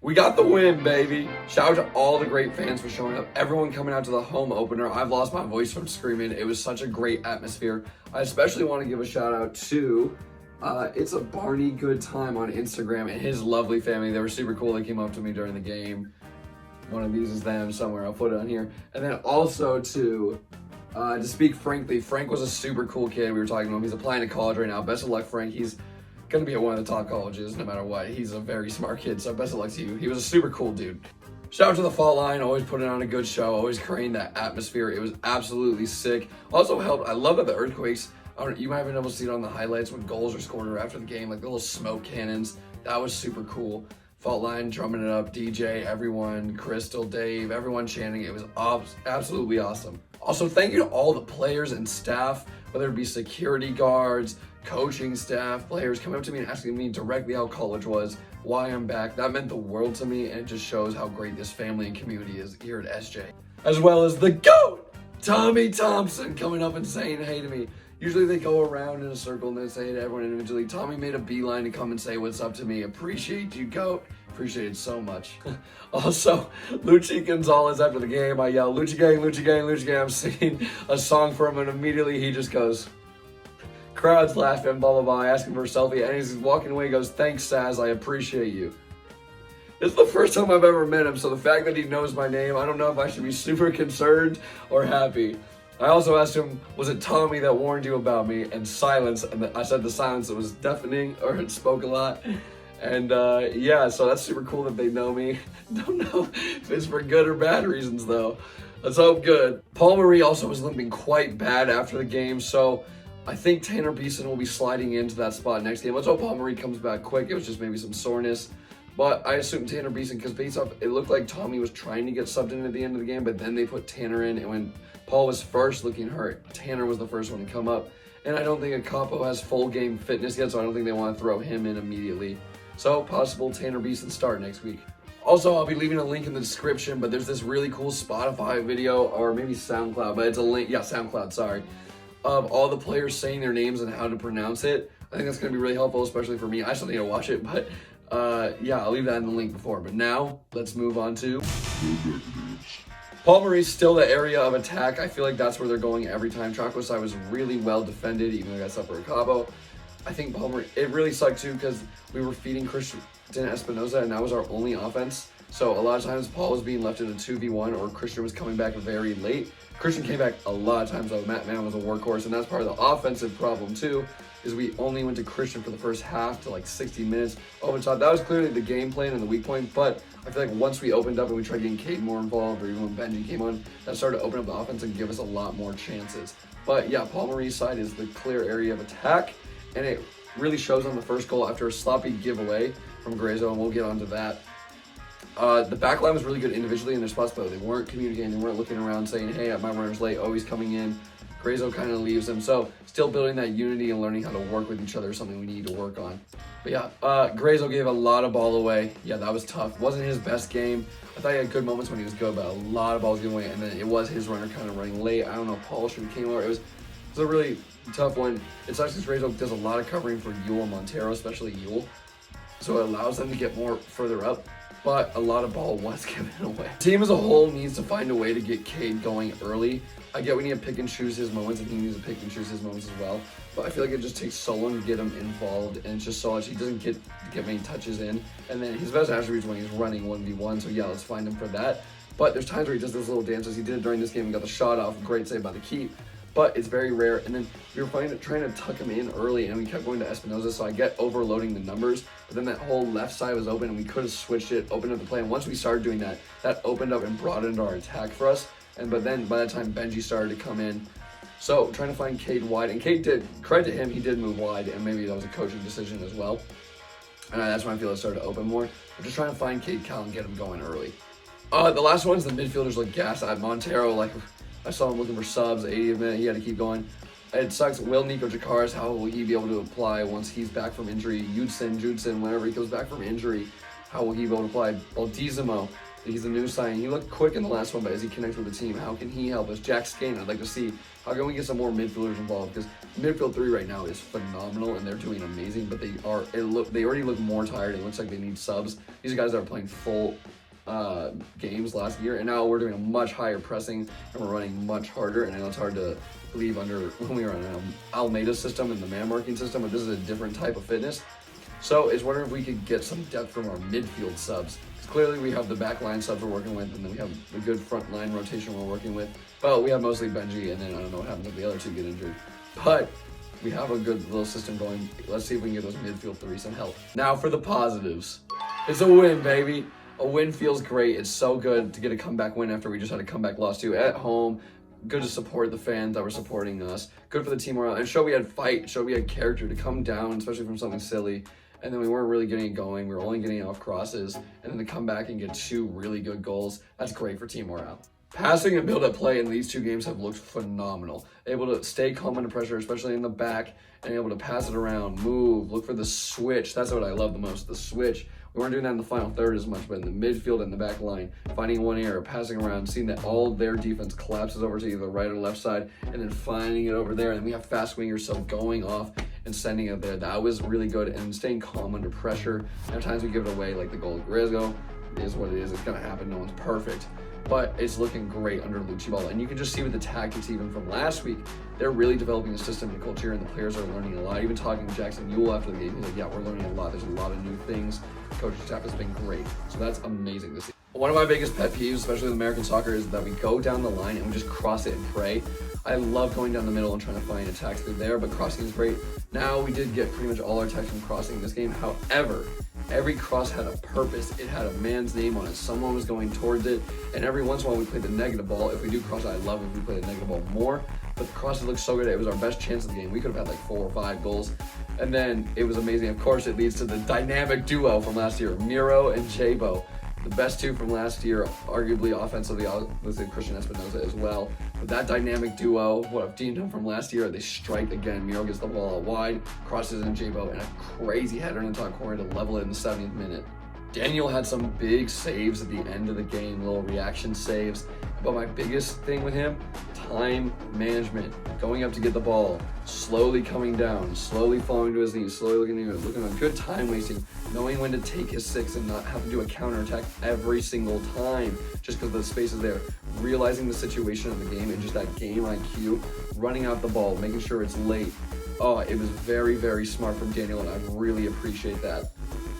We got the win, baby. Shout out to all the great fans for showing up. Everyone coming out to the home opener. I've lost my voice from screaming. It was such a great atmosphere. I especially want to give a shout out to It's a Barney Good Time on Instagram and his lovely family. They were super cool. They came up to me during the game. One of these is them somewhere. I'll put it on here. And then also to speak frankly, Frank was a super cool kid. We were talking to him. He's applying to college right now. Best of luck, Frank. He's going to be at one of the top colleges no matter what. He's a very smart kid, so best of luck to you. He was a super cool dude. Shout out to the Fault Line, always putting on a good show, always creating that atmosphere. It was absolutely sick. Also helped, I love that the Earthquakes, you might have been able to see it on the highlights when goals are scored or after the game, like the little smoke cannons. That was super cool. Fault Line drumming it up, DJ, everyone, Crystal, Dave, everyone chanting. It was absolutely awesome. Also, thank you to all the players and staff, whether it be security guards, coaching staff, players coming up to me and asking me directly how college was, why I'm back. That meant the world to me, and it just shows how great this family and community is here at SJ. As well as the GOAT, Tommy Thompson, coming up and saying hey to me. Usually they go around in a circle and they say hey to everyone individually. Tommy made a beeline to come and say what's up to me. Appreciate you, GOAT. Appreciate it so much. Also, Lucci Gonzalez after the game, I yell, Lucci gang, Lucci gang, Lucci gang. I'm singing a song for him and immediately he just goes, crowd's laughing, blah, blah, blah. I ask him for a selfie and he's walking away. He goes, thanks, Saz. I appreciate you. This is the first time I've ever met him, so the fact that he knows my name, I don't know if I should be super concerned or happy. I also asked him, was it Tommy that warned you about me? And silence, and I said the silence that was deafening, or it spoke a lot. And yeah, so that's super cool that they know me. Don't know if it's for good or bad reasons though. Let's hope good. Paul Marie also was limping quite bad after the game, so I think Tanner Beeson will be sliding into that spot next game. Let's hope Paul Marie comes back quick. It was just maybe some soreness. But I assume Tanner Beeson, because based off, it looked like Tommy was trying to get subbed in at the end of the game, but then they put Tanner in, and when Paul was first looking hurt, Tanner was the first one to come up. And I don't think Acapo has full game fitness yet, so I don't think they want to throw him in immediately. So possible Tanner Beeson start next week. Also, I'll be leaving a link in the description, but there's this really cool Spotify video, or maybe SoundCloud, but it's a link, yeah, SoundCloud, sorry, of all the players saying their names and how to pronounce it. I think that's going to be really helpful, especially for me. I still need to watch it, but yeah, I'll leave that in the link before. But now, let's move on to Paul Marie's still the area of attack. I feel like that's where they're going every time. Choco side was really well defended, even though I got stuff for Cabo. I think Paul Marie, it really sucked too because we were feeding Christian Espinoza and that was our only offense. So a lot of times Paul was being left in a 2v1 or Christian was coming back very late. Christian came back a lot of times though. Matt Mann was a workhorse, and that's part of the offensive problem too, is we only went to Christian for the first half to like 60 minutes over top. That was clearly the game plan and the weak point, but I feel like once we opened up and we tried getting Cade more involved, or even when Benji came on, that started to open up the offense and give us a lot more chances. But yeah, Paul Marie's side is the clear area of attack, and it really shows on the first goal after a sloppy giveaway from Grayzo, and we'll get onto that. The back line was really good individually in their spots, but they weren't communicating, they weren't looking around saying, hey, my runner's late, oh, he's coming in. Grayzo kind of leaves them, so still building that unity and learning how to work with each other is something we need to work on. But yeah, Grayzo gave a lot of ball away. Yeah, that was tough. Wasn't his best game. I thought he had good moments when he was good, but a lot of balls given away, and then it was his runner kind of running late. I don't know, Paul should have came over. It was a really tough one. It sucks because Grayzo does a lot of covering for Yule and Montero, especially Yule, so it allows them to get more further up, but a lot of ball was given away. The team as a whole needs to find a way to get Cade going early. I get we need to pick and choose his moments, and he needs to pick and choose his moments as well. But I feel like it just takes so long to get him involved, and it's just so much. He doesn't get many touches in. And then his best attribute is when he's running 1v1, so yeah, let's find him for that. But there's times where he does those little dances. He did it during this game and got the shot off. Great save by the keep. But it's very rare. And then we were trying to tuck him in early, and we kept going to Espinoza, so I get overloading the numbers. But then that whole left side was open, and we could have switched it, opened up the play. And once we started doing that, that opened up and broadened our attack for us. But then by that time, Benji started to come in. So trying to find Cade wide, and Cade did, credit to him, he did move wide, and maybe that was a coaching decision as well. And that's when I feel it started to open more. We're just trying to find Cade Cal and get him going early. The last one's the midfielders look gas at Montero. Like, I saw him looking for subs, 80th minute, he had to keep going. It sucks. Will Nico Jakaris, how will he be able to apply once he's back from injury? Judson, whenever he comes back from injury, how will he be able to apply? Baldizimo, He's a new signing. He looked quick in the last one, but as he connects with the team, how can he help us? Jack Skane, I'd like to see how can we get some more midfielders involved, because midfield 3 right now is phenomenal and they're doing amazing, but they already look more tired. It looks like they need subs. These are guys that are playing full games last year, and now we're doing a much higher pressing and we're running much harder. And I know it's hard to believe under when we were on Almeida's system and the man marking system, but this is a different type of fitness. So it's wondering if we could get some depth from our midfield subs. Clearly we have the back line subs we're working with, and then we have the good front line rotation we're working with. But we have mostly Benji, and then I don't know what happens if the other two get injured. But we have a good little system going. Let's see if we can get those midfield 3 some help. Now for the positives. It's a win, baby. A win feels great. It's so good to get a comeback win after we just had a comeback loss to at home. Good to support the fans that were supporting us. Good for the team morale. And show we had fight, show we had character to come down, especially from something silly. And then we weren't really getting it going. We were only getting it off crosses. And then to come back and get 2 really good goals, that's great for team morale. Passing and build-up play in these 2 games have looked phenomenal. Able to stay calm under pressure, especially in the back, and able to pass it around, move, look for the switch. That's what I love the most, the switch. We weren't doing that in the final third as much, but in the midfield and the back line, finding one area, passing around, seeing that all their defense collapses over to either right or left side, and then finding it over there. And we have fast wingers, so going off and sending it there. That was really good, and staying calm under pressure. And at times we give it away, like the goal of Grizzo. It is what it is. It's going to happen. No one's perfect. But it's looking great under Lucci Ball. And you can just see with the tactics even from last week, they're really developing a system and culture, and the players are learning a lot. Even talking to Jackson Ewell after the game, he's like, yeah, we're learning a lot. There's a lot of new things. Coaching staff has been great. So that's amazing to see. One of my biggest pet peeves, especially with American soccer, is that we go down the line and we just cross it and pray. I love going down the middle and trying to find attacks through there, but crossing is great. Now we did get pretty much all our attacks from crossing this game. However, every cross had a purpose. It had a man's name on it. Someone was going towards it. And every once in a while we played the negative ball. If we do cross, I love if we play the negative ball more. But the crosses looked so good. It was our best chance of the game. We could have had like 4 or 5 goals. And then it was amazing. Of course, it leads to the dynamic duo from last year, Miro and Jabo. The best 2 from last year, arguably offensively, was Christian Espinoza as well. But that dynamic duo, what I've deemed him from last year, they strike again. Miro gets the ball out wide, crosses in Jabo, and a crazy header in the top corner to level it in the 70th minute. Daniel had some big saves at the end of the game, little reaction saves. But my biggest thing with him, time management. Going up to get the ball, slowly coming down, slowly falling to his knees, slowly looking at good time wasting, knowing when to take his 6 and not have to do a counterattack every single time just because the space is there. Realizing the situation of the game and just that game IQ, running out the ball, making sure it's late. Oh, it was very, very smart from Daniel, and I really appreciate that.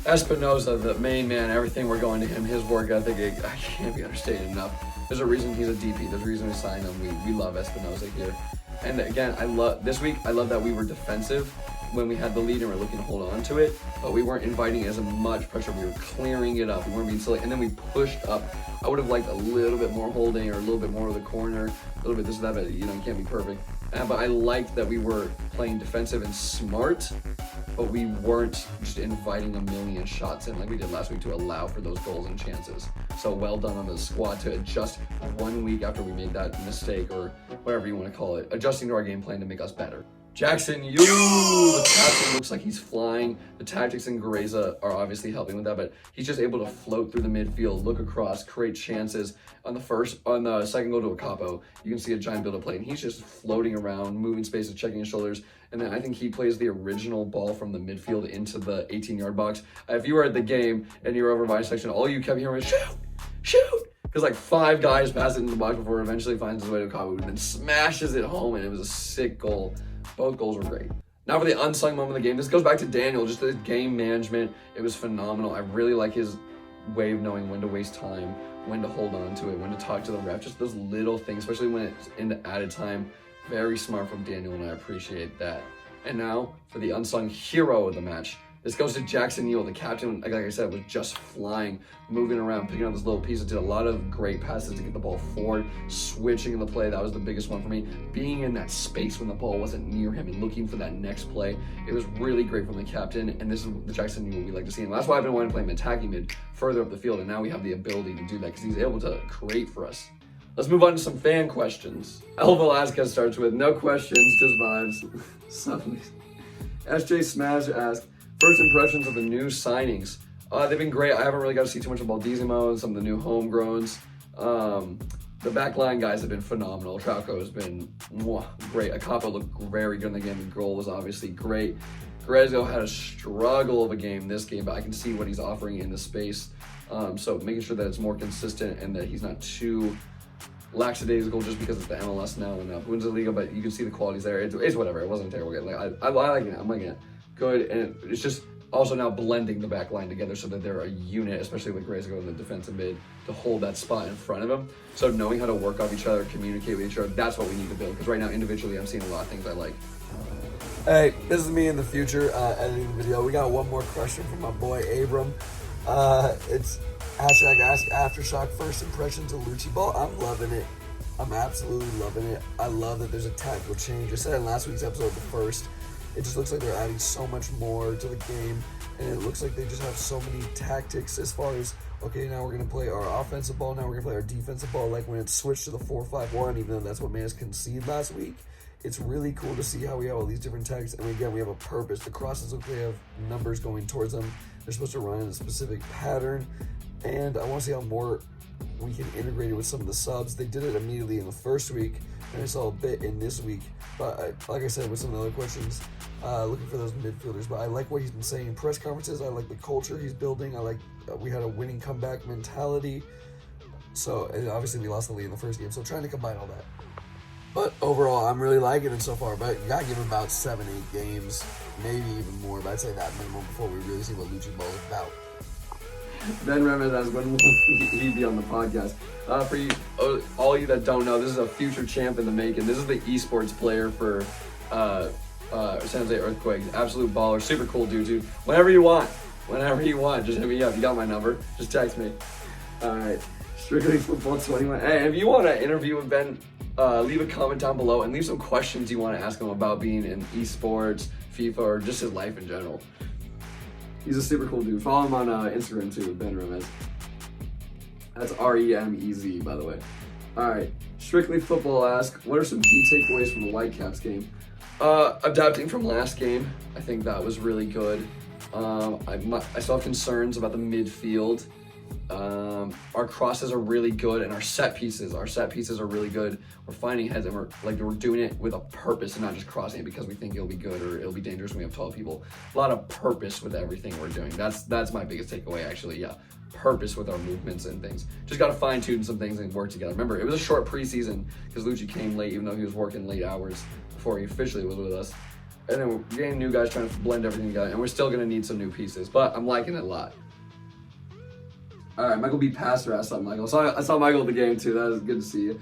Espinoza, the main man, everything we're going to him, his work ethic, I can't be understated enough. There's a reason he's a DP. There's a reason we signed him. We love Espinoza here. And again, this week, I love that we were defensive when we had the lead and we're looking to hold on to it, but we weren't inviting as much pressure. We were clearing it up. We weren't being silly. And then we pushed up. I would have liked a little bit more holding or a little bit more of the corner, a little bit this and that, but you can't be perfect. But I liked that we were playing defensive and smart, but we weren't just inviting a million shots in like we did last week to allow for those goals and chances. So well done on the squad to adjust 1 week after we made that mistake, or whatever you want to call it, adjusting to our game plan to make us better. Jackson, the captain looks like he's flying. The tactics in Gareza are obviously helping with that, but he's just able to float through the midfield, look across, create chances. On the second goal to a capo, you can see a giant build-up play, and he's just floating around, moving spaces, checking his shoulders. And then I think he plays the original ball from the midfield into the 18-yard box. If you were at the game and you were over my section, all you kept hearing was shoot, shoot. Because like 5 guys pass it into the box before it eventually finds its way to Kabu, and then smashes it home, and it was a sick goal. Both goals were great. Now for the unsung moment of the game. This goes back to Daniel, just the game management. It was phenomenal. I really like his way of knowing when to waste time, when to hold on to it, when to talk to the ref. Just those little things, especially when it's into added time. Very smart from Daniel, and I appreciate that. And now for the unsung hero of the match. This goes to Jackson Ewell. The captain, like I said, was just flying, moving around, picking up his little pieces, did a lot of great passes to get the ball forward, switching in the play. That was the biggest one for me. Being in that space when the ball wasn't near him and looking for that next play. It was really great from the captain, and this is the Jackson Ewell we like to see. And that's why I've been wanting to play him attacking mid further up the field, and now we have the ability to do that because he's able to create for us. Let's move on to some fan questions. El Velasquez starts with, no questions, just vibes. SJ Smash asks, first impressions of the new signings. They've been great. I haven't really got to see too much of Baldizimo and some of the new homegrowns. The back line guys have been phenomenal. Trauco has been great. Acapa looked very good in the game. The goal was obviously great. Grezzo had a struggle of a game this game, but I can see what he's offering in the space. So making sure that it's more consistent and that he's not too lackadaisical just because it's the MLS now and Bundesliga, but you can see the qualities there. It's whatever. It wasn't a terrible game. Like I like it. I'm liking it. Good, and it's just also now blending the back line together so that they're a unit, especially with Grayson in the defensive mid, to hold that spot in front of him. So knowing how to work off each other, communicate with each other, that's what we need to build. Because right now, individually, I'm seeing a lot of things I like. Hey, this is me in the future editing the video. We got one more question from my boy Abram. It's hashtag ask Aftershock first impressions of Lucci Ball. I'm loving it. I'm absolutely loving it. I love that there's a tactical change. I said in last week's episode, the first. It just looks like they're adding so much more to the game, and it looks like they just have so many tactics as far as, okay, now we're going to play our offensive ball, now we're going to play our defensive ball, like when it switched to the 4-5-1, even though that's what made us concede last week. It's really cool to see how we have all these different tactics, and again, we have a purpose. The crosses look like they have numbers going towards them. They're supposed to run in a specific pattern, and I want to see how more we can integrate it with some of the subs. They did it immediately in the first week, and I saw a bit in this week. But like I said, with some of the other questions, looking for those midfielders. But I like what he's been saying in press conferences. I like the culture he's building. I like we had a winning comeback mentality. So and obviously we lost the lead in the first game. So trying to combine all that. But overall, I'm really liking it so far. But you gotta give him about 7-8 games, maybe even more. But I'd say that minimum before we really see what Lucci Ball is about. Ben Remez asked when will he be on the podcast. For you, all you that don't know, this is a future champ in the making. This is the esports player for San Jose Earthquakes. Absolute baller, super cool dude, too. Whenever you want, just hit me up. You got my number, just text me. All right, Strictly Football 21. Hey, if you want to interview with Ben, leave a comment down below and leave some questions you want to ask him about being in esports, FIFA, or just his life in general. He's a super cool dude. Follow him on Instagram too, Ben Remez. That's R-E-M-E-Z, by the way. All right, Strictly Football ask, what are some key takeaways from the Whitecaps game? Adapting from last game, I think that was really good. I still have concerns about the midfield. Our crosses are really good, and our set pieces are really good. We're finding heads, and we're doing it with a purpose and not just crossing it because we think it'll be good or it'll be dangerous when we have tall people. A lot of purpose with everything we're doing. That's my biggest takeaway, actually. Yeah, purpose with our movements and things. Just got to fine tune some things and work together. Remember, it was a short preseason because Lucci came late, even though he was working late hours before he officially was with us. And then we're getting new guys trying to blend everything together, and we're still gonna need some new pieces. But I'm liking it a lot. All right, Michael B. Pastor asked something, Michael. I saw Michael at the game, too. That was good to see you.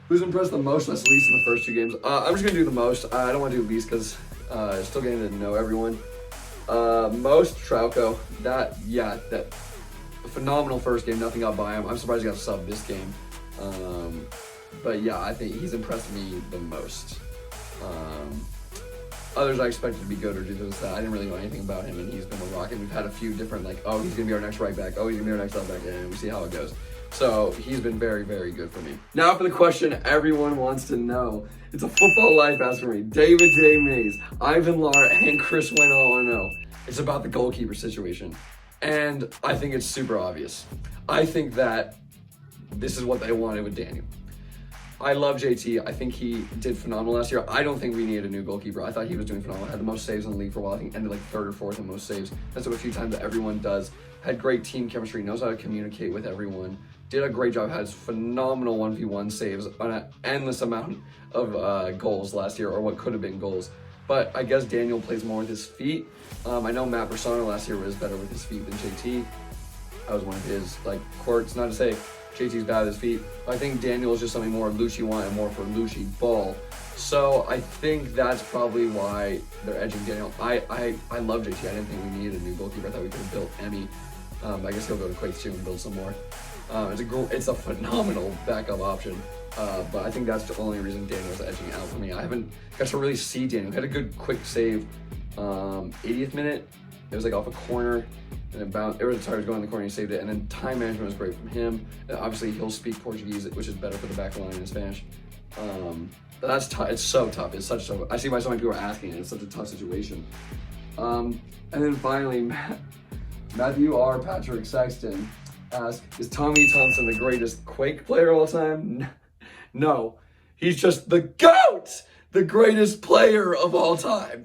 Who's impressed the most, least in the first 2 games? I'm just going to do the most. I don't want to do least because still getting to know everyone. Most, Trauco. That phenomenal first game. Nothing got by him. I'm surprised he got subbed this game. But, yeah, I think he's impressed me the most. Others I expected to be good or do this, that. I didn't really know anything about him, and he's been a rocket. We've had a few different, like, oh, he's going to be our next right back. Oh, he's going to be our next left back. And we see how it goes. So he's been very, very good for me. Now for the question everyone wants to know. It's a football life ask for me. David J. Mays, Ivan Lara, and Chris Weno. It's about the goalkeeper situation. And I think it's super obvious. I think that this is what they wanted with Daniel. I love JT. I think he did phenomenal last year. I don't think we needed a new goalkeeper. I thought he was doing phenomenal. Had the most saves in the league for a while. I think ended like 3rd or 4th in most saves. That's what a few times that everyone does. Had great team chemistry. Knows how to communicate with everyone. Did a great job. Has phenomenal 1v1 saves on an endless amount of goals last year, or what could have been goals. But I guess Daniel plays more with his feet. I know Matt Persona last year was better with his feet than JT. That was one of his quirks. Not to say JT's bad with his feet. I think Daniel is just something more Lucci want and more for Lucci Ball. So I think that's probably why they're edging Daniel. I love JT. I didn't think we needed a new goalkeeper. I thought we could have built Emmy. I guess he'll go to Quakes too and build some more. It's a phenomenal backup option. But I think that's the only reason Daniel's edging out for me. I haven't got to really see Daniel. He had a good quick save, 80th minute. It was like off a corner, and it bounced. It was going in the corner, he saved it. And then time management was great from him. And obviously, he'll speak Portuguese, which is better for the back line in Spanish. But that's tough. It's so tough. It's such a. I see why so many people are asking it. It's such a tough situation. And then finally, Matthew R. Patrick Sexton asked, is Tommy Thompson the greatest Quake player of all time? No, he's just the GOAT, the greatest player of all time.